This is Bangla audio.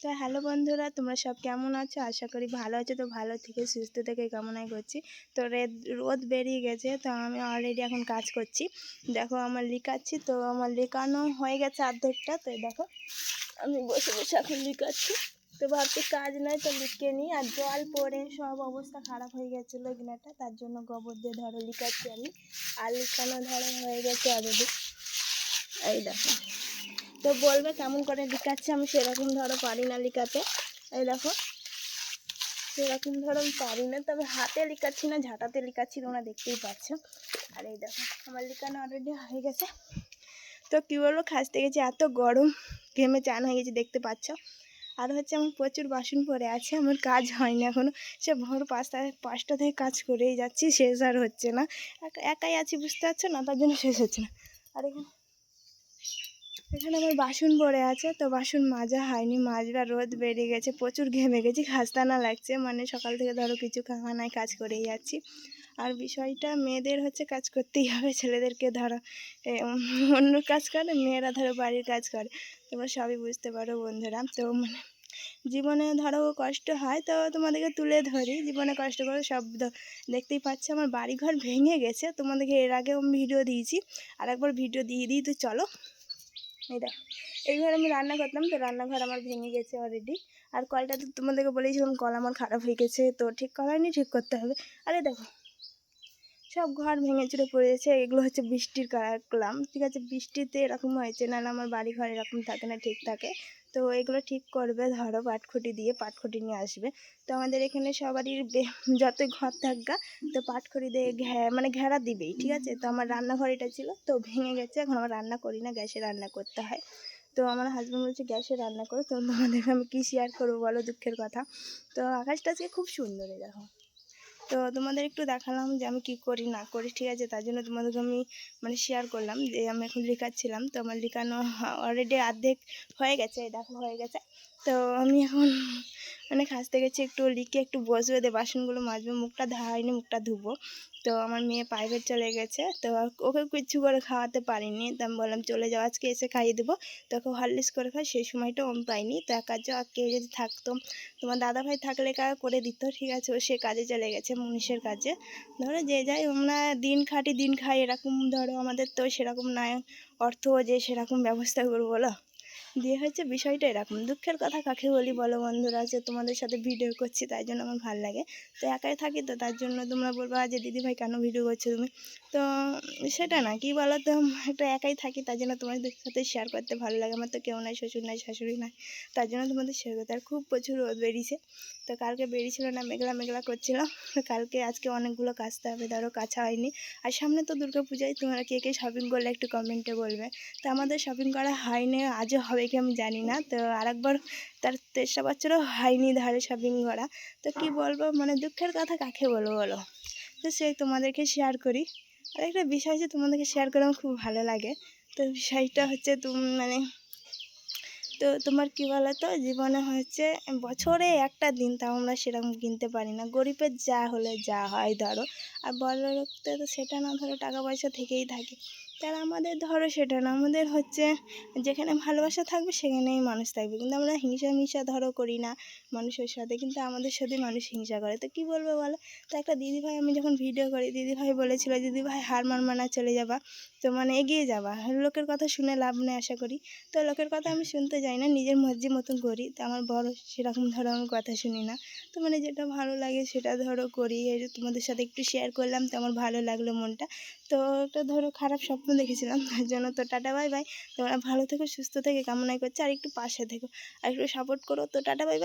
তো হ্যালো বন্ধুরা, তোমরা সব কেমন আছো? আশা করি ভালো আছো। তো ভালো থেকে সুস্থ থেকে কামনাই করছি। তো রোদ বেরিয়ে গেছে, তো আমি অলরেডি এখন কাজ করছি। দেখো আমার লিখাচ্ছি, তো আমার লেখানো হয়ে গেছে অর্ধেকটা। তো দেখো আমি বসে বসে এখন লিখাচ্ছি। তো ভাবছি কাজ নয়, তো লিখে নিই। আর জল পড়ে সব অবস্থা খারাপ হয়ে গেছিলো এখানটা, তার জন্য গোবর দিয়ে ধরো লিখাচ্ছি আমি। আর লিখানো ধরো হয়ে গেছে অলরেডি। এই দেখো, তো বলবে কেমন করে লিখাচ্ছে, আমি সেরকম ধরো পারি না লিখাতে। এই দেখো সেরকম ধরো আমি পারি না, তবে হাতে লিখাচ্ছি না, ঝাঁটাতে লিখাচ্ছি, তোমরা দেখতেই পাচ্ছ। আর এই দেখো আমার লিখানো অলরেডি হয়ে গেছে। তো কী বলবো, খাসতে গেছি, এত গরম, ঘেমে চান হয়ে গেছে, দেখতে পাচ্ছ। আর হচ্ছে আমার প্রচুর বাসন পড়ে আছে, আমার কাজ হয়নি এখনও। সে ভোর 5টা থেকে কাজ করেই যাচ্ছি, শেষ আর হচ্ছে না। একাই আছি, বুঝতে পারছো না, তার জন্য শেষ হচ্ছে না। আর এখানে আমার বাসন পড়ে আছে, তো বাসন মাজা হয়নি, মাজবা। রোদ বেরিয়ে গেছে, প্রচুর ঘেমে গেছি, খাস্তানা লাগছে। মানে সকাল থেকে ধরো কিছু খাওয়া নাই, কাজ করেই যাচ্ছি। আর বিষয়টা মেয়েদের হচ্ছে কাজ করতেই হবে, ছেলেদেরকে ধরো অন্য কাজ করে, মেয়েরা ধরো বাড়ির কাজ করে। তোমরা সবই বুঝতে পারো বন্ধুরা। তো মানে জীবনে ধরো কষ্ট হয়, তো তোমাদেরকে তুলে ধরি। জীবনে কষ্ট করে সব দেখতেই পাচ্ছি। আমার বাড়িঘর ভেঙে গেছে, তোমাদেরকে এর আগেও ভিডিও দিয়েছি, আর একবার ভিডিও দিয়ে দিই। তো চলো, এই দেখো এই ঘরে আমি রান্না করতাম, তো রান্নাঘর আমার ভেঙে গেছে অলরেডি। আর কলটা তো তোমাদেরকে বলেছিলাম, কল আমার খারাপ হয়ে গেছে, তো ঠিক করায়নি, ঠিক করতে হবে। আরে দেখো সব ঘর ভেঙে চুরে পড়েছে, এগুলো হচ্ছে বৃষ্টির কালাম, ঠিক আছে। বৃষ্টিতে এরকম হয়েছে, নাহলে আমার বাড়ি ঘর এরকম থাকে না, ঠিক থাকে। তো এগুলো ঠিক করবে ধরো পাটখুঁটি দিয়ে, পাটখুঁটি নিয়ে আসবে। তো আমাদের এখানে সবারই যতই ঘর থাকগা, তো পাটখুঁটি দিয়ে মানে ঘেরা দিবেই, ঠিক আছে। তো আমার রান্নাঘর এটা ছিল, তো ভেঙে গেছে, এখন আমার রান্না করি না, গ্যাসে রান্না করতে হয়। তো আমার হাজব্যান্ড বলছে গ্যাসে রান্না করো। তো তোমাদেরকে আমি কী শেয়ার করবো বলো, দুঃখের কথা। তো আকাশটা আজকে খুব সুন্দর, দেখো। তো তোমাদের একটু দেখালাম যে আমি কী করি না করি, ঠিক আছে। তার জন্য তোমাদেরকে আমি মানে শেয়ার করলাম যে আমি এখন লেখাচ্ছিলাম। তো আমার লেখানো অলরেডি অর্ধেক হয়ে গেছে, দেখো হয়ে গেছে। তো আমি এখন মানে খাসতে গেছি, একটু লিখে একটু বসবে, দিয়ে বাসনগুলো মাজবো, মুখটা ধোয়া হয়নি, মুখটা ধুবো। তো আমার মেয়ে প্রাইভেট চলে গেছে, তো ওকে কিছু করে খাওয়াতে পারিনি। তো আমি বললাম চলে যাও, আজকে এসে খাইয়ে দেবো। তো ওকে হরলিক্স করে খাই, সেই সময়টাও আমি পাইনি। তো একা কেউ যদি থাকতো, তোমার দাদাভাই থাকলে করে দিত, ঠিক আছে। ও সে কাজে চলে গেছে, মুনিশের কাজে। ধরো যে যাই, আমরা দিন খাটি দিন খাই, এরকম ধরো আমাদের তো সেরকম নয় অর্থ যে সেরকম ব্যবস্থা করবো, বলো। দিয়ে হচ্ছে বিষয়টা এরকম। দুঃখের কথা কাকে বলি বলো বন্ধুরা, যে তোমাদের সাথে ভিডিও করছি, তাই জন্য আমার ভালো লাগে। তো একাই থাকি, তো তার জন্য তোমরা বলবা যে দিদিভাই কেন ভিডিও করছো তুমি। তো সেটা না, কি বলো তো, একটা একাই থাকি, তার জন্য তোমাদের সাথে শেয়ার করতে ভালো লাগে। আমার তো কেউ নাই, শ্বশুর নাই, শাশুড়ি নাই, তার জন্য তোমাদের শেয়ার করতে। আর খুব প্রচুর রোদ বেরিয়েছে, তো কালকে বেরিয়েছিল না, মেঘলা মেঘলা করছিল। কালকে আজকে অনেকগুলো কাচতে হবে, ধরো কাছা হয়নি। আর সামনে তো দুর্গাপূজায়, তোমরা কে কে শপিং করলে একটু কমেন্টে বলবে। তো আমাদের শপিং করা হয়নি, আজও হবে কি আমি জানি না। তো আরেকবার তার 3টা বছরও হয়নি ধারে শপিং করা। তো কি বলবো, মানে দুঃখের কথা কাকে বলবো বলো। তো সেই তোমাদেরকে শেয়ার করি। আর একটা বিষয় যে তোমাদেরকে শেয়ার করে আমার খুব ভালো লাগে। তো বিষয়টা হচ্ছে মানে তো তোমার কী বলো তো, জীবনে হচ্ছে বছরে একটা দিন, তাও আমরা সেরকম কিনতে পারি না। গরিবের যা হলে যা হয় ধরো, আর বড়লোকদের তো সেটা না, ধরো টাকা পয়সা থেকেই থাকে। তারা আমাদের ধরো সেটা না, আমাদের হচ্ছে যেখানে ভালোবাসা থাকবে সেখানেই মানুষ থাকবে। কিন্তু আমরা হিংসা ধরো করি না মানুষের সাথে, কিন্তু আমাদের সাথে মানুষ হিংসা করে। তো কী বলবো বলো। তো একটা দিদিভাই, আমি যখন ভিডিও করি, দিদিভাই বলেছিল দিদিভাই হার মানা চলে যাবা, তো মানে এগিয়ে যাবা, লোকের কথা শুনে লাভ নেই আশা করি। তো লোকের কথা আমি শুনতে যাই না, নিজের মর্জি মতন করি। তো আমার বড় সেরকম ধরো আমি কথা শুনি না। তো মানে যেটা ভালো লাগে সেটা ধরো করি। এই যে তোমাদের সাথে একটু শেয়ার করলাম, তো আমার ভালো লাগলো মনটা। তো একটা ধরো খারাপ স্বপ্ন দেখেছিলাম, তার জন্য। তো টাটা বাই বাই, তোমরা ভালো থেকো, সুস্থ থেকে কামনাই করছি। আর একটু পাশে থেকো, আর একটু সাপোর্ট করো। তো টাটা বাই বাই।